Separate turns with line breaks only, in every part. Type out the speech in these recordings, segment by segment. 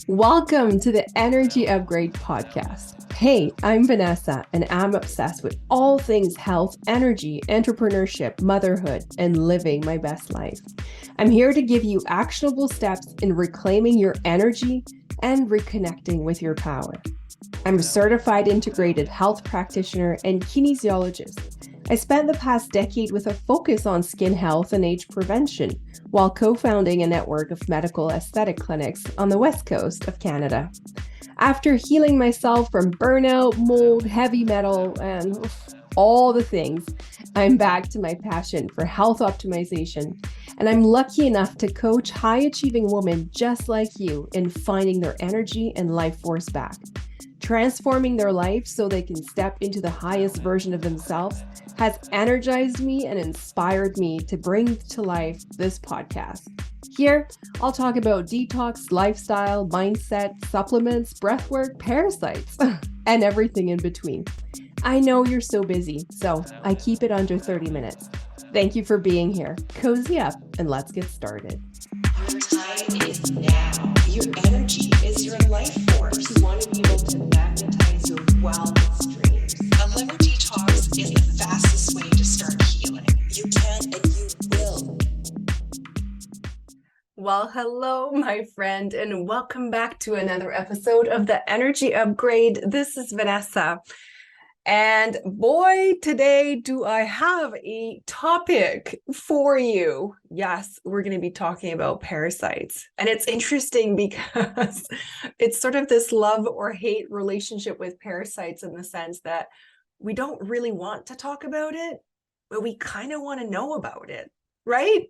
Welcome to the Energy Upgrade podcast. Hey, I'm Vanessa, and I'm obsessed with all things health, energy, entrepreneurship, motherhood, and living my best life. I'm here to give you actionable steps in reclaiming your energy and reconnecting with your power. I'm a certified integrated health practitioner and kinesiologist. I spent the past decade with a focus on skin health and age prevention while co-founding a network of medical aesthetic clinics on the west coast of Canada. After healing myself from burnout, mold, heavy metal, and all the things, I'm back to my passion for health optimization, and I'm lucky enough to coach high-achieving women just like you in finding their energy and life force back. Transforming their life so they can step into the highest version of themselves has energized me and inspired me to bring to life this podcast. Here, I'll talk about detox, lifestyle, mindset, supplements, breathwork, parasites, and everything in between. I know you're so busy, so I keep it under 30 minutes. Thank you for being here. Cozy up and let's get started.
Your time is now. Your energy is your life force. You want to be able to magnetize your wellness dreams. A liver detox is the fastest way to start healing. You can and you will.
Well, hello, my friend, and welcome back to another episode of the Energy Upgrade. This is Vanessa. And boy, today do I have a topic for you. Yes, we're going to be talking about parasites. And it's interesting because it's sort of this love or hate relationship with parasites in the sense that we don't really want to talk about it, but we kind of want to know about it, right?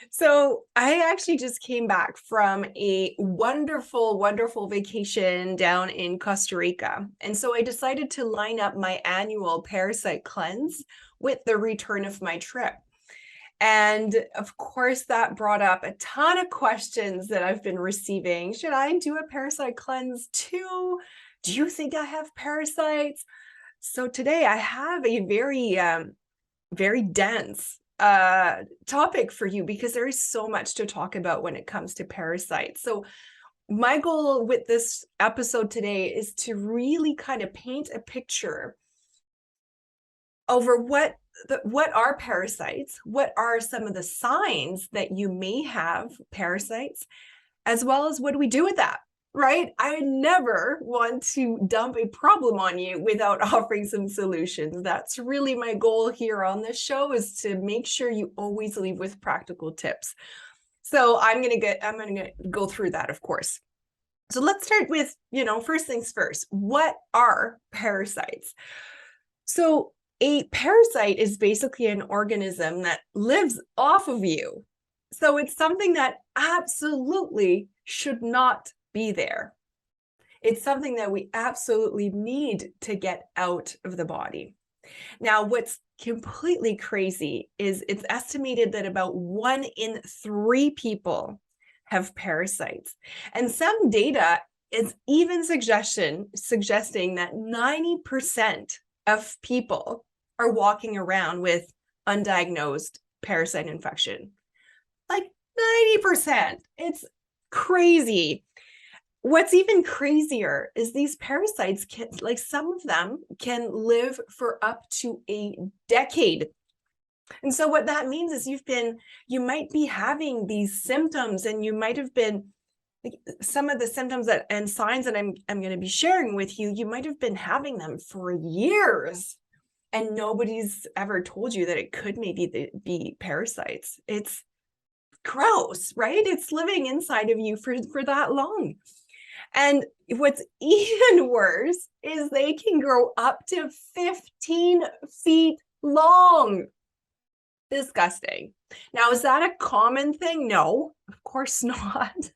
So I actually just came back from a wonderful, wonderful vacation down in Costa Rica. And so I decided to line up my annual parasite cleanse with the return of my trip. And of course, that brought up a ton of questions that I've been receiving. Should I do a parasite cleanse too? Do you think I have parasites? So today I have a very dense topic for you because there is so much to talk about when it comes to parasites. So my goal with this episode today is to really kind of paint a picture over what are parasites, what are some of the signs that you may have parasites, as well as what do we do with that? Right? I would never want to dump a problem on you without offering some solutions. That's really my goal here on this show, is to make sure you always leave with practical tips. So I'm going to go through that, of course. So let's start with, first things first. What are parasites? So a parasite is basically an organism that lives off of you. So it's something that absolutely should not be there. It's something that we absolutely need to get out of the body. Now, what's completely crazy is it's estimated that about 1 in 3 people have parasites. And some data is even suggesting that 90% of people are walking around with undiagnosed parasite infection. Like 90%. It's crazy. What's even crazier is these parasites some of them can live for up to a decade. And so what that means is you might be having these symptoms, and you might have been, some of the symptoms and signs that I'm going to be sharing with you, you might have been having them for years, and nobody's ever told you that it could maybe be parasites. It's gross, right? It's living inside of you for that long. And what's even worse is they can grow up to 15 feet long. Disgusting. Now, is that a common thing? No, of course not.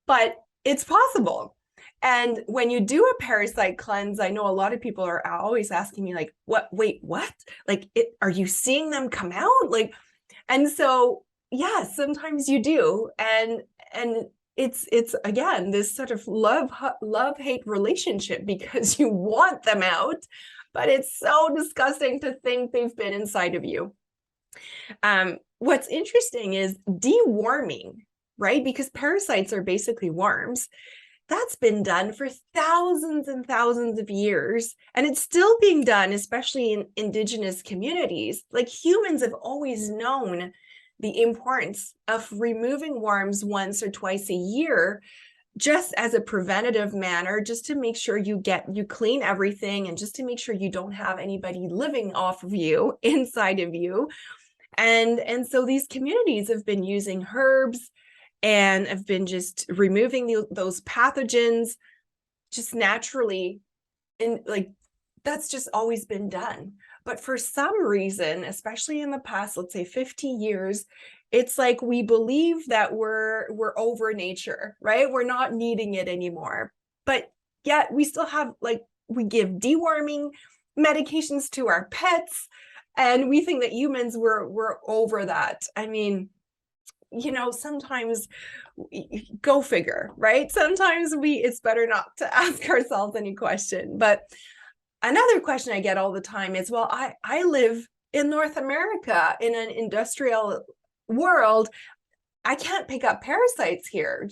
But it's possible. And when you do a parasite cleanse, I know a lot of people are always asking me, like, what? Like, are you seeing them come out? And so, yeah, sometimes you do. And it's again, this sort of love-hate relationship, because you want them out, but it's so disgusting to think they've been inside of you. What's interesting is deworming right? Because parasites are basically worms. That's been done for thousands and thousands of years, and it's still being done, especially in indigenous communities. Like, humans have always known the importance of removing worms once or twice a year, just as a preventative manner, just to make sure you clean everything, and just to make sure you don't have anybody living off of you, inside of you. And so these communities have been using herbs and have been just removing those pathogens just naturally. And like, that's just always been done. But for some reason, especially in the past, let's say 50 years, it's like we believe that we're over nature, right? We're not needing it anymore. But yet we still have, like, we give deworming medications to our pets, and we think that humans we're over that. I mean, sometimes, go figure, right? Sometimes it's better not to ask ourselves any question. But another question I get all the time is, well, I live in North America in an industrial world. I can't pick up parasites here.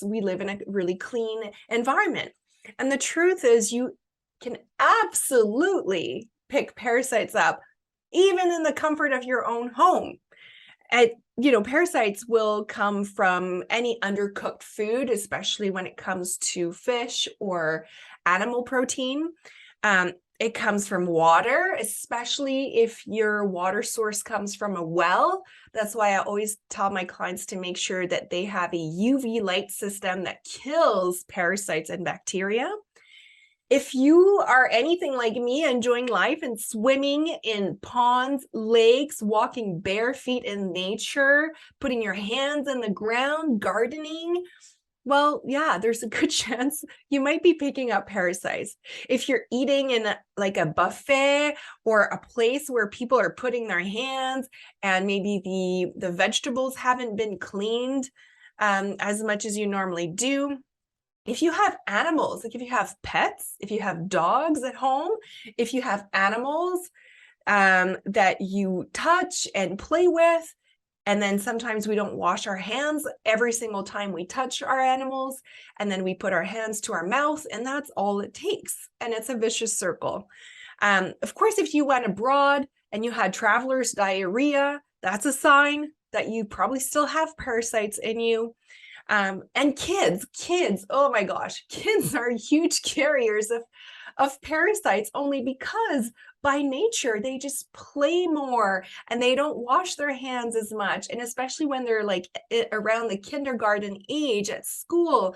We live in a really clean environment. And the truth is, you can absolutely pick parasites up even in the comfort of your own home. And parasites will come from any undercooked food, especially when it comes to fish or animal protein. It comes from water, especially if your water source comes from a well. That's why I always tell my clients to make sure that they have a UV light system that kills parasites and bacteria. If you are anything like me, enjoying life and swimming in ponds, lakes, walking bare feet in nature, putting your hands in the ground, gardening, well, yeah, there's a good chance you might be picking up parasites. If you're eating in a buffet or a place where people are putting their hands, and maybe the vegetables haven't been cleaned as much as you normally do. If you have animals, like if you have pets, if you have dogs at home, if you have animals that you touch and play with, and then sometimes we don't wash our hands every single time we touch our animals, and then we put our hands to our mouth, and that's all it takes. And it's a vicious circle. Of course, if you went abroad and you had traveler's diarrhea, that's a sign that you probably still have parasites in you. And kids, oh my gosh, kids are huge carriers of parasites, only because by nature they just play more and they don't wash their hands as much. And especially when they're like around the kindergarten age at school,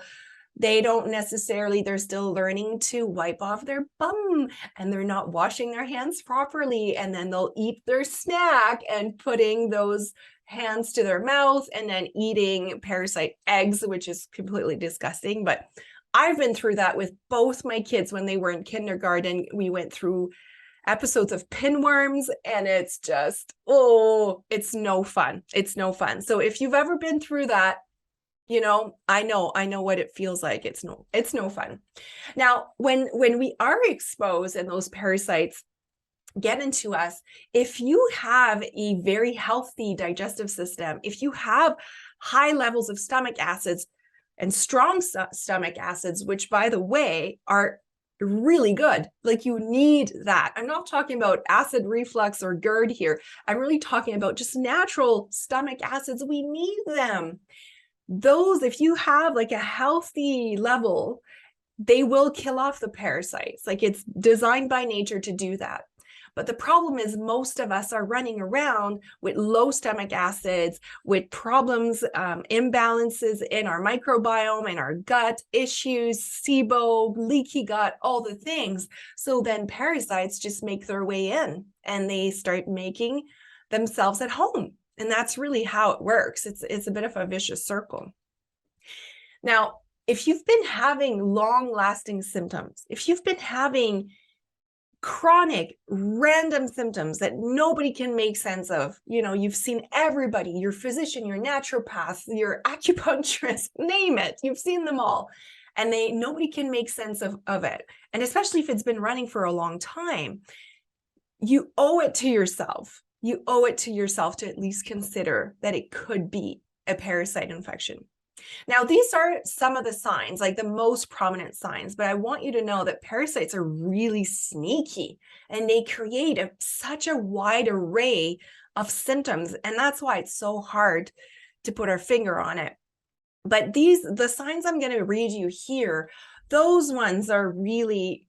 they're still learning to wipe off their bum, and they're not washing their hands properly. And then they'll eat their snack and putting those hands to their mouth and then eating parasite eggs, which is completely disgusting. But I've been through that with both my kids. When they were in kindergarten, we went through episodes of pinworms, and it's just, it's no fun. It's no fun. So if you've ever been through that, I know what it feels like. It's no fun. Now, when we are exposed and those parasites get into us, if you have a very healthy digestive system, if you have high levels of stomach acids and strong stomach acids, which, by the way, are really good, like, you need that. I'm not talking about acid reflux or GERD here. I'm really talking about just natural stomach acids. We need them. Those, if you have like a healthy level, they will kill off the parasites. Like, it's designed by nature to do that. But the problem is, most of us are running around with low stomach acids, with problems, imbalances in our microbiome and our gut issues, SIBO, leaky gut, all the things. So then parasites just make their way in and they start making themselves at home. And that's really how it works. It's a bit of a vicious circle. Now, if you've been having long-lasting symptoms, if you've been having chronic random symptoms that nobody can make sense of, you've seen everybody, your physician, your naturopath, your acupuncturist, name it, you've seen them all, and nobody can make sense of it. And especially if it's been running for a long time, you owe it to yourself. You owe it to yourself to at least consider that it could be a parasite infection. Now, these are some of the signs, like the most prominent signs, but I want you to know that parasites are really sneaky and they create such a wide array of symptoms. And that's why it's so hard to put our finger on it. But the signs I'm going to read you here, those ones are really,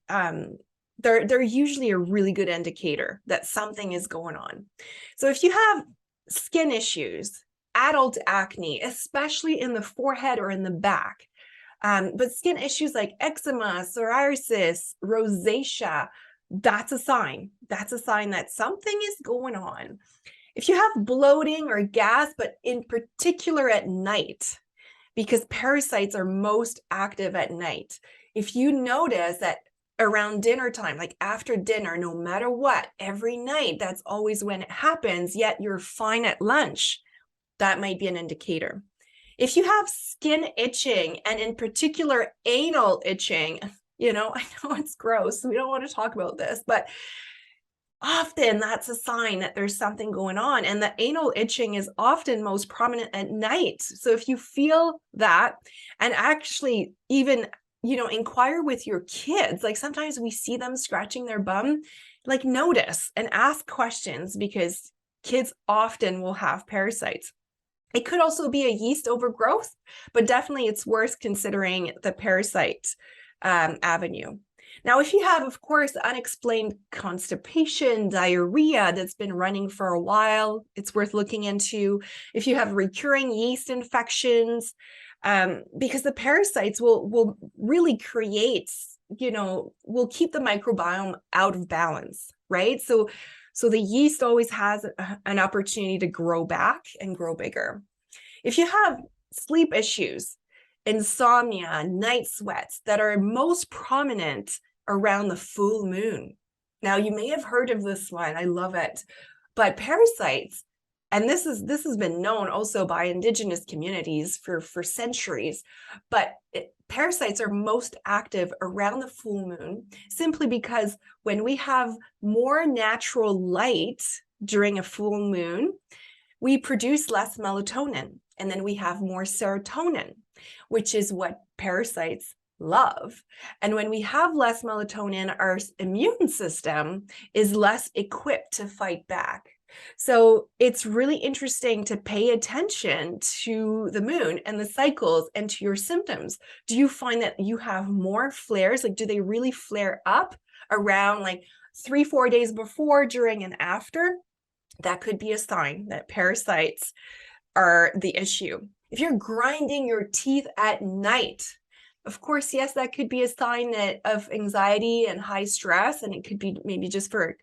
they're usually a really good indicator that something is going on. So if you have skin issues, adult acne, especially in the forehead or in the back, but skin issues like eczema, psoriasis, rosacea, that's a sign. That's a sign that something is going on. If you have bloating or gas, but in particular at night, because parasites are most active at night. If you notice that around dinner time, like after dinner, no matter what, every night, that's always when it happens, yet you're fine at lunch, that might be an indicator. If you have skin itching, and in particular anal itching, I know it's gross, we don't want to talk about this, but often that's a sign that there's something going on. And the anal itching is often most prominent at night. So if you feel that, and actually even, inquire with your kids, like sometimes we see them scratching their bum, like notice and ask questions, because kids often will have parasites. It could also be a yeast overgrowth, but definitely it's worth considering the parasite avenue. Now, if you have, of course, unexplained constipation, diarrhea that's been running for a while, it's worth looking into. If you have recurring yeast infections, because the parasites will really create, will keep the microbiome out of balance, right? So the yeast always has an opportunity to grow back and grow bigger. If you have sleep issues, insomnia, night sweats that are most prominent around the full moon. Now, you may have heard of this one. I love it. But parasites, and this has been known also by indigenous communities for centuries, but parasites are most active around the full moon, simply because when we have more natural light during a full moon, we produce less melatonin, and then we have more serotonin, which is what parasites love. And when we have less melatonin, our immune system is less equipped to fight back. So it's really interesting to pay attention to the moon and the cycles and to your symptoms. Do you find that you have more flares? Like, do they really flare up around like 3-4 days before, during, and after? That could be a sign that parasites are the issue. If you're grinding your teeth at night, of course, yes, that could be a sign of anxiety and high stress, and it could be maybe just for,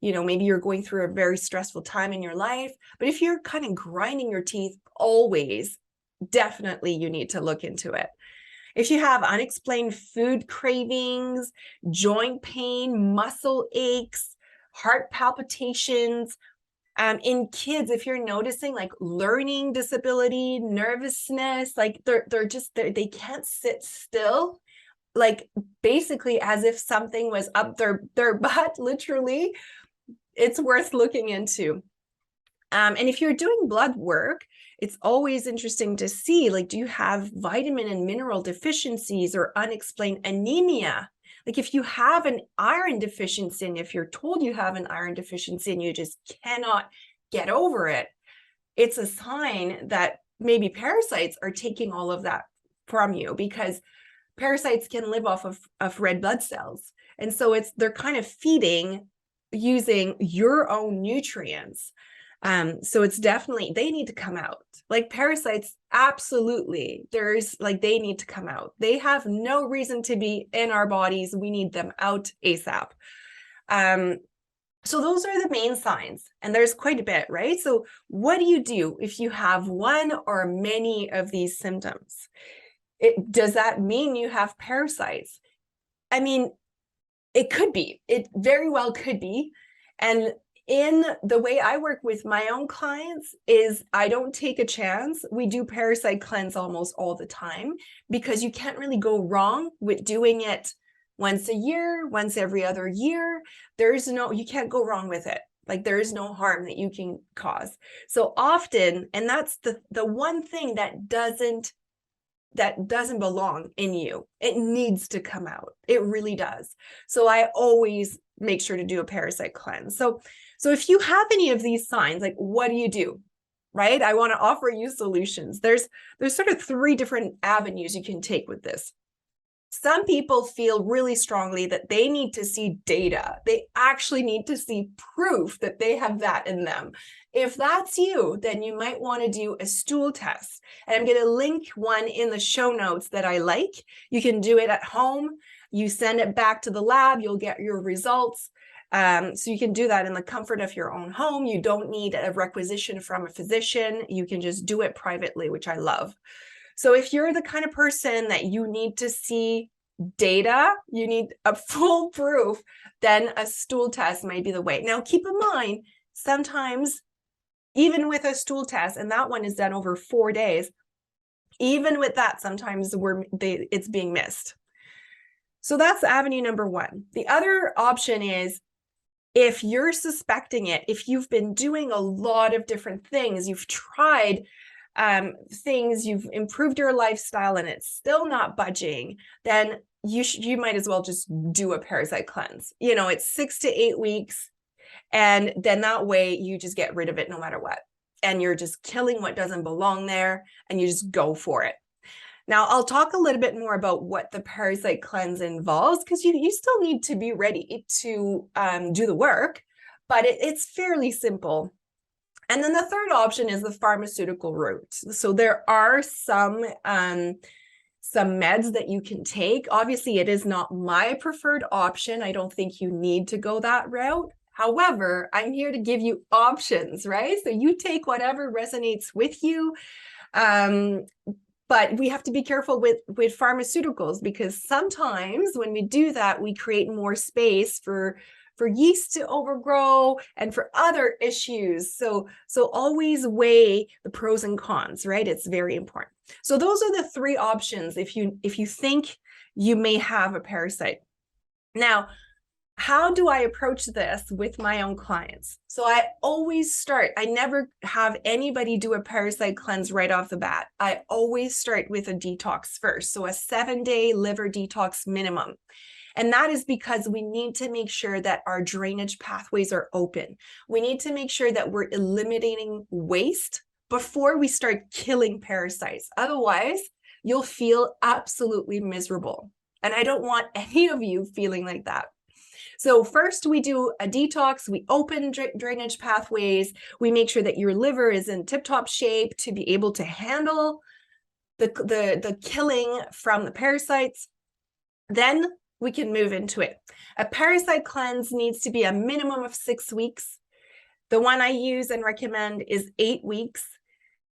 maybe you're going through a very stressful time in your life. But if you're kind of grinding your teeth always, definitely you need to look into it. If you have unexplained food cravings, joint pain, muscle aches, heart palpitations, in kids, if you're noticing like learning disability, nervousness, like they can't sit still, like basically as if something was up their butt, literally, it's worth looking into. And if you're doing blood work, it's always interesting to see, like, do you have vitamin and mineral deficiencies or unexplained anemia? Like if you have an iron deficiency, and if you're told you have an iron deficiency and you just cannot get over it, it's a sign that maybe parasites are taking all of that from you, because parasites can live off of red blood cells. And so they're kind of feeding using your own nutrients. So it's definitely, they need to come out. Like parasites, absolutely, they need to come out. They have no reason to be in our bodies. We need them out ASAP. So those are the main signs, and there's quite a bit, right? So what do you do if you have one or many of these symptoms? Does that mean you have parasites? I mean, it could be. It very well could be. And in the way I work with my own clients is I don't take a chance. We do parasite cleanse almost all the time, because you can't really go wrong with doing it once a year, once every other year. You can't go wrong with it. Like there is no harm that you can cause. So often, and that's the one thing that doesn't belong in you. It needs to come out. It really does. So I always make sure to do a parasite cleanse. So if you have any of these signs, like what do you do? Right? I want to offer you solutions. There's sort of 3 different avenues you can take with this. Some people feel really strongly that they need to see data. They actually need to see proof that they have that in them. If that's you, then you might want to do a stool test. And I'm going to link one in the show notes that I like. You can do it at home. You send it back to the lab, you'll get your results. So you can do that in the comfort of your own home. You don't need a requisition from a physician. You can just do it privately, which I love. So if you're the kind of person that you need to see data, you need a full proof, then a stool test might be the way. Now, keep in mind, sometimes even with a stool test, and that one is done over 4 days, even with that, sometimes it's being missed. So that's avenue number 1. The other option is, if you're suspecting it, if you've been doing a lot of different things, you've tried things, you've improved your lifestyle and it's still not budging, then you might as well just do a parasite cleanse. You know, it's 6 to 8 weeks. And then that way you just get rid of it no matter what. And you're just killing what doesn't belong there and you just go for it. Now, I'll talk a little bit more about what the parasite cleanse involves, because you still need to be ready to do the work, but it's fairly simple. And then the third option is the pharmaceutical route. So there are some meds that you can take. Obviously, it is not my preferred option. I don't think you need to go that route. However, I'm here to give you options, right? So you take whatever resonates with you. But we have to be careful with pharmaceuticals, because sometimes when we do that, we create more space for yeast to overgrow and for other issues. So always weigh the pros and cons, right? It's very important. So those are the 3 options if you think you may have a parasite. Now, how do I approach this with my own clients? So I always I never have anybody do a parasite cleanse right off the bat. I always start with a detox first. So a 7-day liver detox minimum. And that is because we need to make sure that our drainage pathways are open. We need to make sure that we're eliminating waste before we start killing parasites. Otherwise, you'll feel absolutely miserable. And I don't want any of you feeling like that. So first we do a detox, we open drainage pathways, we make sure that your liver is in tip-top shape to be able to handle the killing from the parasites. Then we can move into it. A parasite cleanse needs to be a minimum of 6 weeks. The one I use and recommend is 8 weeks.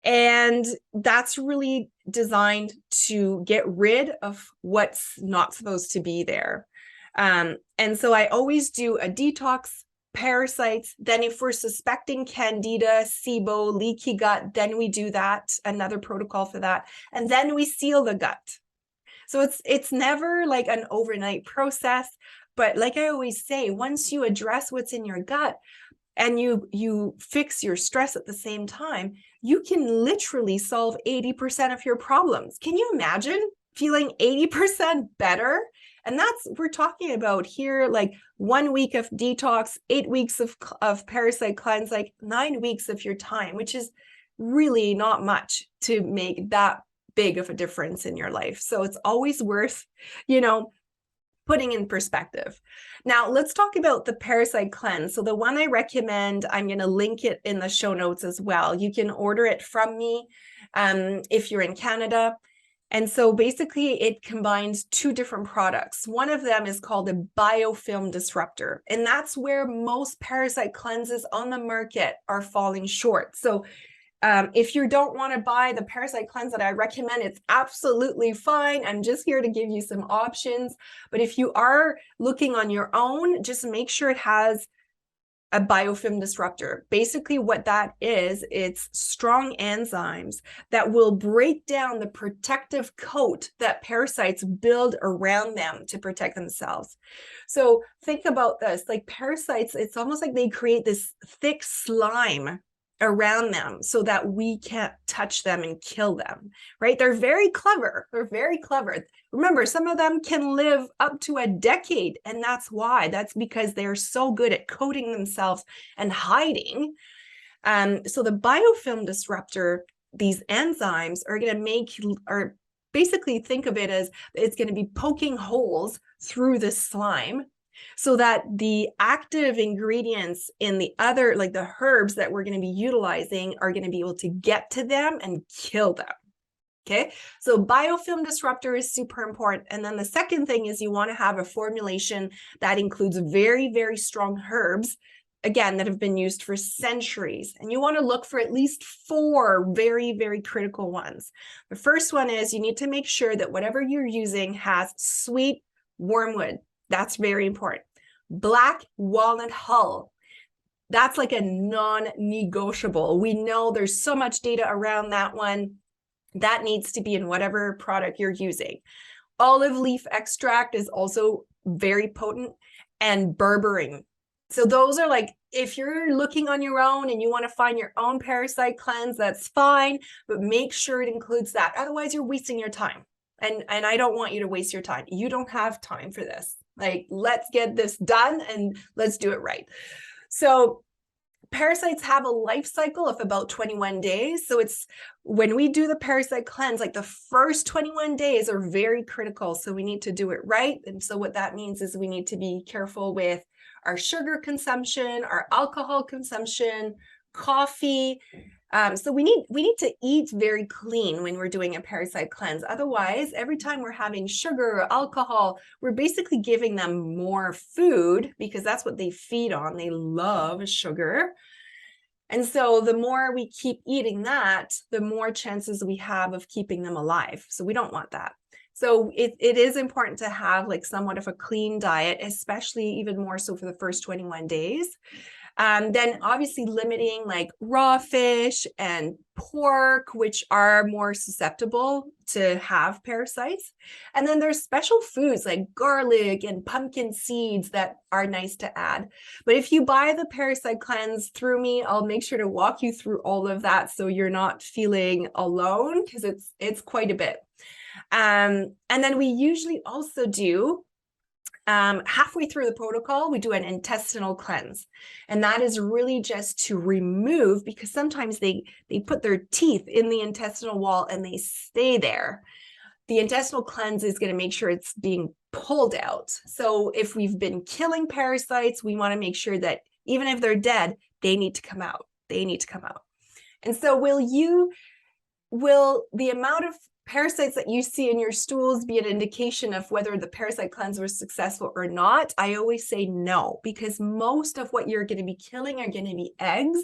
And that's really designed to get rid of what's not supposed to be there. And so I always do a detox, parasites. Then if we're suspecting candida, SIBO, leaky gut, then we do that, another protocol for that. And then we seal the gut. So it's never like an overnight process, but like I always say, once you address what's in your gut and you fix your stress at the same time, you can literally solve 80% of your problems. Can you imagine feeling 80% better? And we're talking about here, like 1 week of detox, 8 weeks of parasite cleanse, like 9 weeks of your time, which is really not much to make that big of a difference in your life. So it's always worth, putting in perspective. Now let's talk about the parasite cleanse. So the one I recommend, I'm going to link it in the show notes as well. You can order it from me if you're in Canada. And so basically it combines 2 different products. One of them is called a biofilm disruptor. And that's where most parasite cleanses on the market are falling short. So if you don't want to buy the parasite cleanse that I recommend, it's absolutely fine. I'm just here to give you some options. But if you are looking on your own, just make sure it has a biofilm disruptor. Basically what that is, it's strong enzymes that will break down the protective coat that parasites build around them to protect themselves. So think about this, like parasites, it's almost like they create this thick slime around them so that we can't touch them and kill them, right? They're very clever. They're very clever. Remember, some of them can live up to a decade, and that's why. That's because they're so good at coating themselves and hiding. So the biofilm disruptor, these enzymes are going to make, or basically think of it as it's going to be poking holes through the slime so that the active ingredients in the other, like the herbs that we're going to be utilizing, are going to be able to get to them and kill them. Okay, so biofilm disruptor is super important. And then the second thing is you want to have a formulation that includes very, very strong herbs, again, that have been used for centuries. And you want to look for at least 4 very, very critical ones. The first one is you need to make sure that whatever you're using has sweet wormwood. That's very important. Black walnut hull. That's like a non-negotiable. We know there's so much data around that one. That needs to be in whatever product you're using. Olive leaf extract is also very potent, and berberine. So those are like, if you're looking on your own and you want to find your own parasite cleanse, that's fine, but make sure it includes that. Otherwise, you're wasting your time. And I don't want you to waste your time. You don't have time for this. Like, let's get this done and let's do it right. So parasites have a life cycle of about 21 days. So it's when we do the parasite cleanse, like the first 21 days are very critical. So we need to do it right. And so what that means is we need to be careful with our sugar consumption, our alcohol consumption, coffee. So we need to eat very clean when we're doing a parasite cleanse. Otherwise, every time we're having sugar or alcohol, we're basically giving them more food because that's what they feed on. They love sugar. And so the more we keep eating that, the more chances we have of keeping them alive. So we don't want that. So it is important to have like somewhat of a clean diet, especially even more so for the first 21 days. Then obviously limiting like raw fish and pork, which are more susceptible to have parasites. And then there's special foods like garlic and pumpkin seeds that are nice to add. But if you buy the parasite cleanse through me, I'll make sure to walk you through all of that so you're not feeling alone, because it's quite a bit. And then we usually also do halfway through the protocol, we do an intestinal cleanse. And that is really just to remove, because sometimes they put their teeth in the intestinal wall and they stay there. The intestinal cleanse is going to make sure it's being pulled out. So if we've been killing parasites, we want to make sure that even if they're dead, they need to come out. They need to come out. And so will the amount of parasites that you see in your stools be an indication of whether the parasite cleanse was successful or not? I always say no, because most of what you're going to be killing are going to be eggs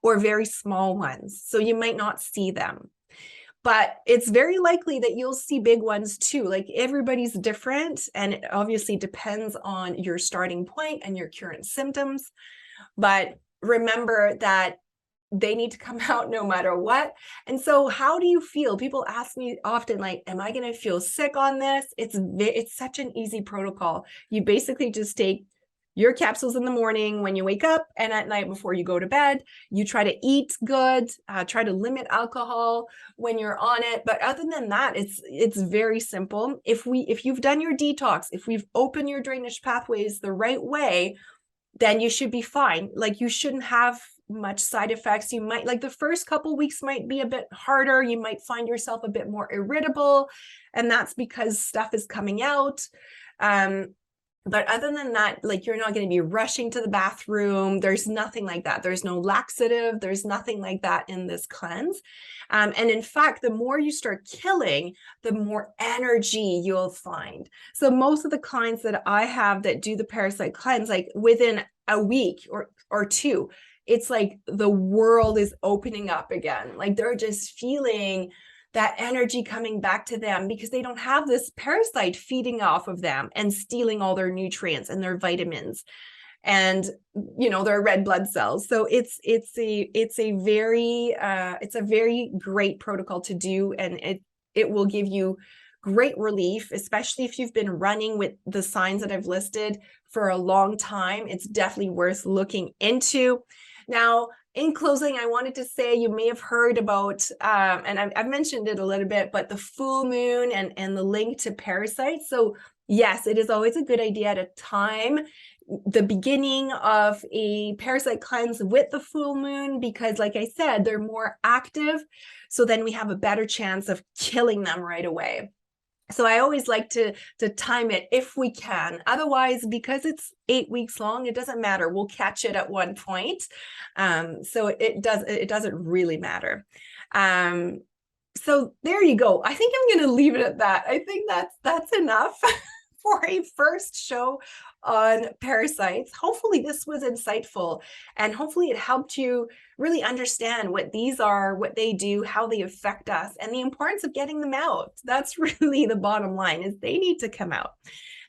or very small ones. So you might not see them. But it's very likely that you'll see big ones too. Like, everybody's different, and it obviously depends on your starting point and your current symptoms. But remember that they need to come out no matter what. And so how do you feel? People ask me often, like, am I going to feel sick on this? It's such an easy protocol. You basically just take your capsules in the morning when you wake up, and at night before you go to bed. You try to eat good, try to limit alcohol when you're on it. But other than that, it's very simple. If you've done your detox, if we've opened your drainage pathways the right way, then you should be fine. Like, you shouldn't have much side effects. You might, like, the first couple weeks might be a bit harder. You might find yourself a bit more irritable, and that's because stuff is coming out. But other than that, like, you're not going to be rushing to the bathroom. There's nothing like that. There's no laxative. There's nothing like that in this cleanse. And in fact, the more you start killing, the more energy you'll find. So most of the clients that I have that do the parasite cleanse, like within a week or two, it's like the world is opening up again. Like, they're just feeling that energy coming back to them because they don't have this parasite feeding off of them and stealing all their nutrients and their vitamins. and they're red blood cells. So it's a very great protocol to do, and it will give you great relief, especially if you've been running with the signs that I've listed for a long time. It's definitely worth looking into. Now, in closing, I wanted to say, you may have heard about, and I've mentioned it a little bit, but the full moon and the link to parasites. So yes, it is always a good idea to time the beginning of a parasite cleanse with the full moon, because like I said, they're more active. So then we have a better chance of killing them right away. So I always like to time it if we can. Otherwise, because it's 8 weeks long, it doesn't matter. We'll catch it at one point. So it doesn't really matter. So there you go. I think I'm going to leave it at that. I think that's enough for a first show on parasites. Hopefully this was insightful, and hopefully it helped you really understand what these are, what they do, how they affect us, and the importance of getting them out. That's really the bottom line, is they need to come out.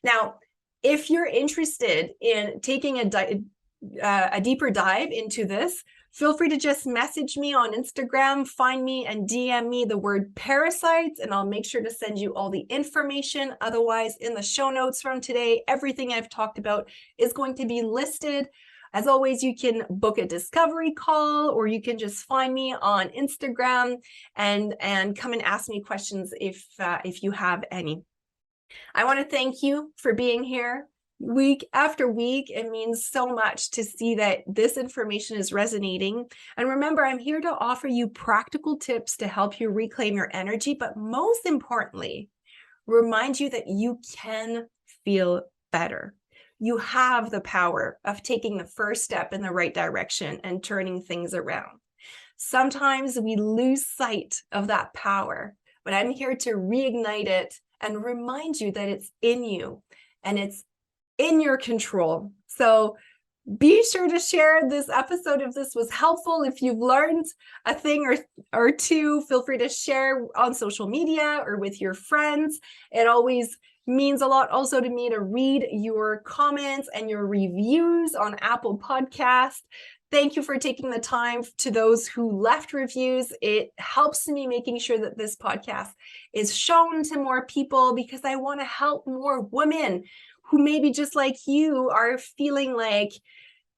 Now, if you're interested in taking a deeper dive into this, feel free to just message me on Instagram, find me and DM me the word parasites, and I'll make sure to send you all the information. Otherwise, in the show notes from today, everything I've talked about is going to be listed. As always, you can book a discovery call, or you can just find me on Instagram and come and ask me questions if you have any. I want to thank you for being here week after week. It means so much to see that this information is resonating. And remember, I'm here to offer you practical tips to help you reclaim your energy, but most importantly, remind you that you can feel better. You have the power of taking the first step in the right direction and turning things around. Sometimes we lose sight of that power, but I'm here to reignite it and remind you that it's in you and it's in your control. So be sure to share this episode if this was helpful. If you've learned a thing or two, feel free to share on social media or with your friends. It always means a lot also to me to read your comments and your reviews on Apple Podcast. Thank you for taking the time. To those who left reviews, it helps me making sure that this podcast is shown to more people, because I want to help more women who maybe just like you are feeling like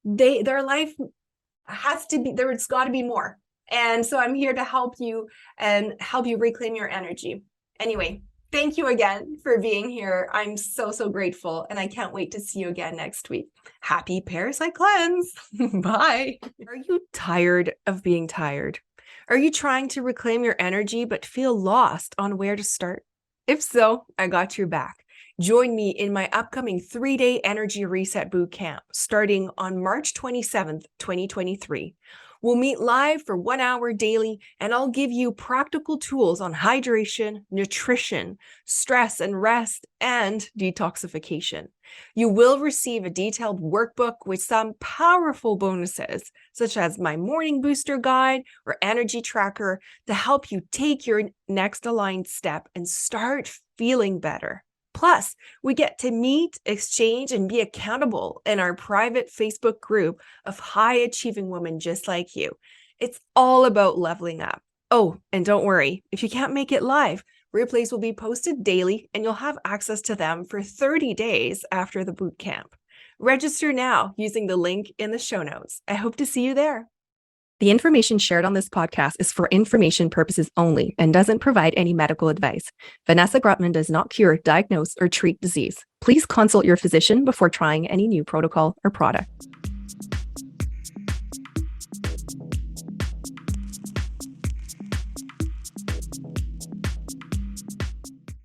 their life has to be, there's got to be more. And so I'm here to help you and help you reclaim your energy. Anyway, thank you again for being here. I'm so grateful, and I can't wait to see you again next week. Happy Parasite Cleanse. Bye. Are you tired of being tired? Are you trying to reclaim your energy but feel lost on where to start? If so, I got your back. Join me in my upcoming 3-day Energy Reset Bootcamp starting on March 27th, 2023. We'll meet live for 1 hour daily, and I'll give you practical tools on hydration, nutrition, stress and rest, and detoxification. You will receive a detailed workbook with some powerful bonuses, such as my morning booster guide or energy tracker, to help you take your next aligned step and start feeling better. Plus, we get to meet, exchange, and be accountable in our private Facebook group of high-achieving women just like you. It's all about leveling up. Oh, and don't worry, if you can't make it live, replays will be posted daily, and you'll have access to them for 30 days after the boot camp. Register now using the link in the show notes. I hope to see you there. The information shared on this podcast is for information purposes only and doesn't provide any medical advice. Vanessa Grutman does not cure, diagnose, or treat disease. Please consult your physician before trying any new protocol or product.